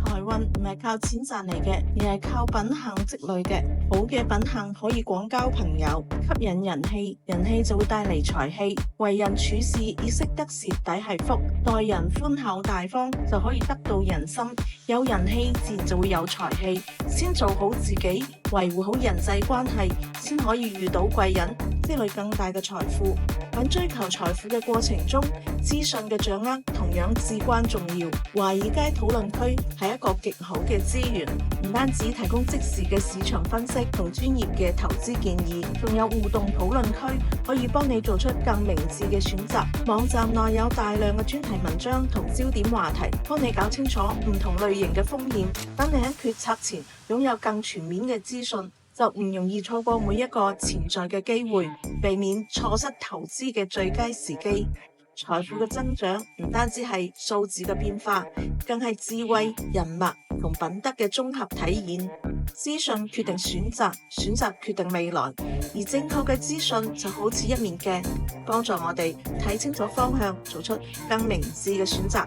財運唔係靠錢賺嚟嘅，而係靠品行積累嘅。好嘅品行可以廣交朋友，吸引人氣，人氣就會帶嚟財氣。為人處事要識得蝕底係福，待人寬厚大方就可以得到人心。有人氣自然就會有財氣。先做好自己，維護好人際關係，先可以遇到貴人，積累更大嘅財富。喺追求財富嘅過程中，資訊嘅掌握同樣至關重要。華爾街討論區係一個極好嘅資源，唔單止提供即時嘅市場分析同專業嘅投資建議，仲有互動討論區可以幫你做出更明智嘅選擇。網站內有大量嘅專題文章同焦點話題，幫你搞清楚唔同類型嘅風險，等你喺決策前擁有更全面嘅資訊，就唔容易錯過每一個潛在嘅機會，避免錯失投資嘅最佳時機。財富嘅增長唔單止係數字嘅變化，更係智慧、人脈同品德嘅綜合體現。資訊決定選擇，選擇決定未來，而正確嘅資訊就好似一面鏡，幫助我哋睇清楚方向，做出更明智嘅選擇。